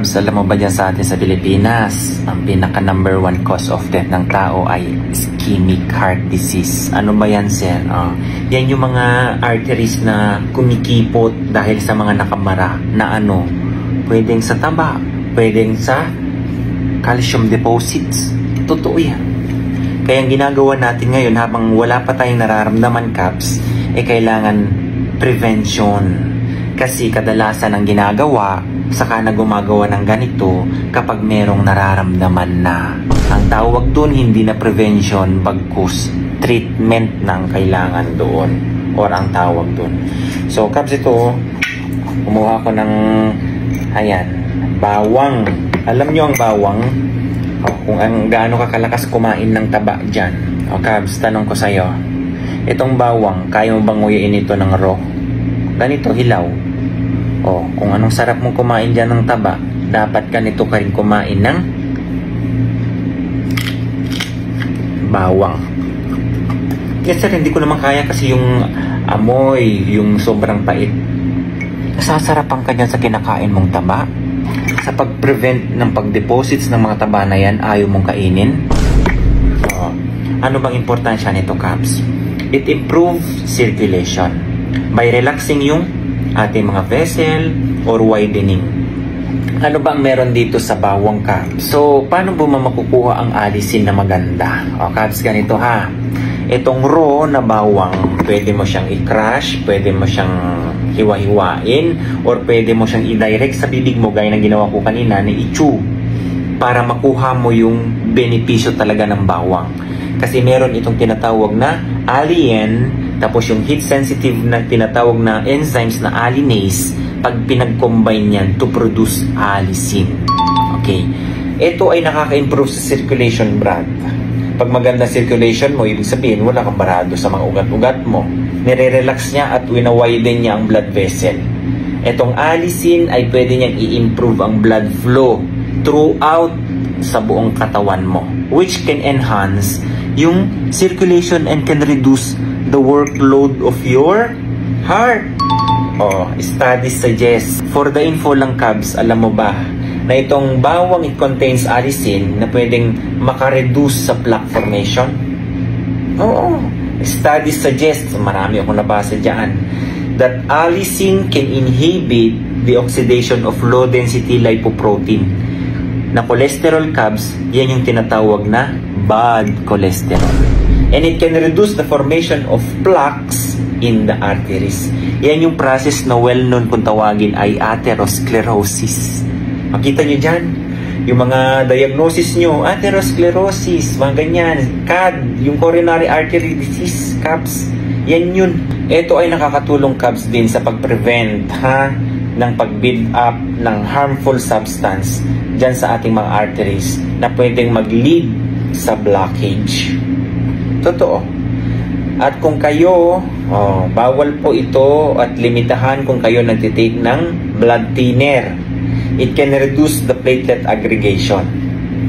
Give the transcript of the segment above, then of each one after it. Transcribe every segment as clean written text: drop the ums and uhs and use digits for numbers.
Alam mo ba dyan sa atin sa Pilipinas, ang pinaka number 1 cause of death ng tao ay ischemic heart disease. Ano ba yan, sir? Yan yung mga arteries na kumikipot dahil sa mga nakabara na ano, pwedeng sa taba, pwedeng sa calcium deposits. Totoo yan. Kaya ang ginagawa natin ngayon habang wala pa tayong nararamdaman, Caps, kailangan prevention. Kasi kadalasan ang ginagawa, saka na gumagawa ng ganito kapag merong nararamdaman na. Ang tawag doon hindi na prevention, bagkus treatment na ang kailangan doon or ang tawag doon. So, Caps, ito, kumuha ko ng, ayan, bawang. Alam nyo ang bawang? Kung gaano kakalakas kumain ng taba dyan. Caps, tanong ko sa'yo, itong bawang, kaya mo bang nguyuin ito ng raw? Ganito, hilaw. Kung anong sarap mong kumain dyan ng taba, dapat ganito ka rin kumain ng bawang. Yes sir, hindi ko naman kaya kasi yung amoy, yung sobrang pait. Nasasarapan ka dyan sa kinakain mong taba? Sa pag-prevent ng pag-deposits ng mga taba na yan, ayaw mong kainin? Ano bang importansya nito, Caps? It improves circulation by relaxing yung ating mga vessel or widening. Ano ba ang meron dito sa bawang, Caps? So, paano ba makukuha ang alisin na maganda? Caps, ganito ha. Itong raw na bawang, pwede mo siyang i-crush, pwede mo siyang hiwa-hiwain, or pwede mo siyang i-direct sa bibig mo, gaya ng ginawa ko kanina, na i-chew, para makuha mo yung benepisyo talaga ng bawang. Kasi meron itong tinatawag na alliin, tapos yung heat sensitive na tinatawag na enzymes na allinase, pag pinag-combine yan to produce alisin. Okay. Ito ay nakaka-improve sa circulation, Brad. Pag maganda circulation mo, ibig sabihin wala kang barado sa mga ugat-ugat mo. Nire-relax niya at wina-widen niya ang blood vessel. Itong alisin ay pwede niyang i-improve ang blood flow throughout sa buong katawan mo, which can enhance yung circulation and can reduce the workload of your heart. Studies suggest. For the info lang, Cabs, alam mo ba na itong bawang, it contains alisin na pwedeng makareduce sa plaque formation? Studies suggest, marami akong nabasa dyan, that alisin can inhibit the oxidation of low-density lipoprotein na cholesterol, Cabs. Yan yung tinatawag na bad cholesterol. And it can reduce the formation of plaques in the arteries. Yan yung process na well-known kung tawagin ay atherosclerosis. Makita nyo dyan, yung mga diagnosis nyo, atherosclerosis, mga ganyan, CAD, yung coronary artery disease, Caps, yan yun. Ito ay nakakatulong, Caps, din sa pag-prevent ng pag-build up ng harmful substance dyan sa ating mga arteries na pwedeng mag-lead sa blockage. Totoo. At kung kayo, bawal po ito at limitahan kung kayo nagtitake ng blood thinner. It can reduce the platelet aggregation.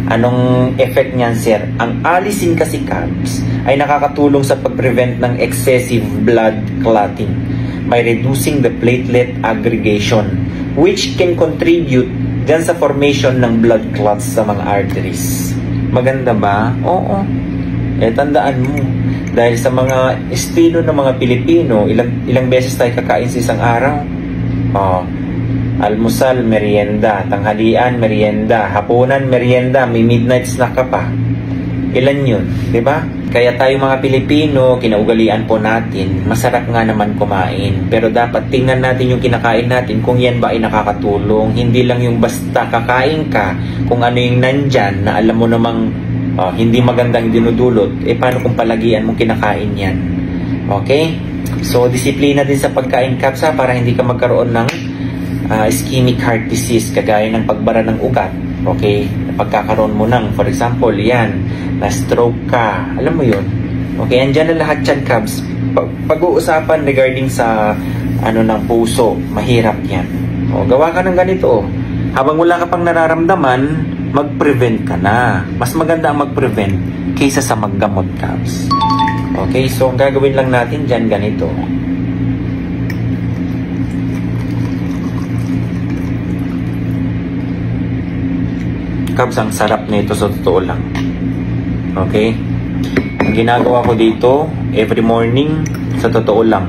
Anong effect niyan, sir? Ang alisin kasi, Caps, ay nakakatulong sa pag-prevent ng excessive blood clotting by reducing the platelet aggregation, which can contribute dyan sa formation ng blood clots sa mga arteries. Maganda ba? Oo. Tandaan mo, dahil sa mga estilo ng mga Pilipino, ilang beses tayo kakain sa isang araw? Almusal, merienda, tanghalian, merienda, hapunan, merienda, may midnight snack ka pa. Ilan yun? Diba? Kaya tayo mga Pilipino, kinaugalian po natin, masarap nga naman kumain. Pero dapat tingnan natin yung kinakain natin kung yan ba ay nakakatulong. Hindi lang yung basta kakain ka, kung ano yung nandyan na alam mo namang hindi magandang dinudulot, paano kung palagian mong kinakain yan? Okay? So, disiplina din sa pagkain, Caps, para hindi ka magkaroon ng ischemic heart disease, kagaya ng pagbara ng ugat. Okay? Pagkakaroon mo ng, for example, yan, na-stroke ka. Alam mo yun? Okay, andyan na lahat yan, Cabs. Pag-uusapan regarding sa ng puso, mahirap yan. Gawa ka ng ganito. Habang wala ka pang nararamdaman, mag-prevent ka na. Mas maganda ang mag-prevent kaysa sa maggamot, Cabs. Okay, so ang gagawin lang natin dyan, ganito. Kabs, ang sarap nito sa totoo lang. Okay? Ang ginagawa ko dito, every morning, sa totoo lang.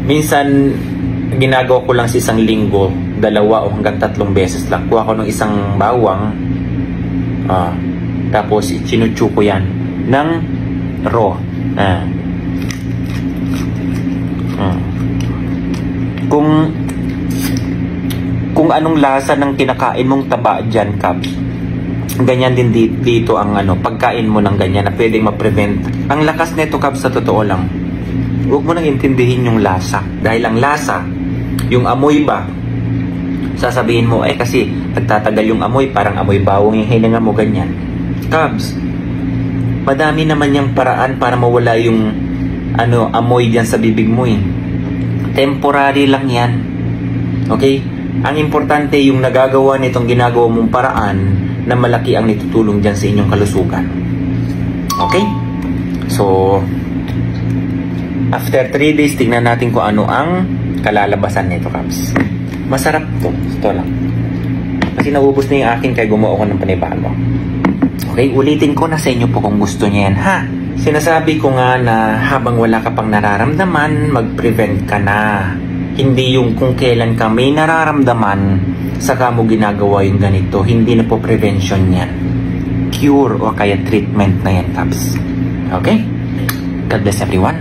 Minsan, ginagawa ko lang sa isang linggo, 2 o hanggang 3 beses lang. Kuha ko ng isang bawang, tapos chinuchu ko yan ng raw. Kung anong lasa ng kinakain mong taba dyan, Kabs, ganyan din dito ang pagkain mo ng ganyan na pwedeng ma-prevent. Ang lakas nito, Kabs, sa totoo lang. Huwag mo nang intindihin yung lasa. Dahil ang lasa, yung amoy ba, sasabihin mo, kasi nagtatagal yung amoy, parang amoy bawang yung hininga mo, ganyan. Kabs, madami naman yung paraan para mawala yung amoy dyan sa bibig mo eh. Temporary lang yan. Okay? Ang importante yung nagagawa nitong ginagawa mong paraan na malaki ang nitutulong dyan sa inyong kalusugan. Okay? So, after 3 days, tingnan natin kung ano ang kalalabasan nito, Kabs. Masarap to. Ito lang. Kasi naubos na yung akin kaya gumawa ko ng panibago. Okay? Ulitin ko na sa inyo po kung gusto niya yan, ha? Sinasabi ko nga na habang wala ka pang nararamdaman, mag-prevent ka na. Hindi yung kung kailan ka may nararamdaman, saka mo ginagawa yung ganito. Hindi na po prevention yan. Cure o kaya treatment na yan, Kabs. Okay? God bless everyone.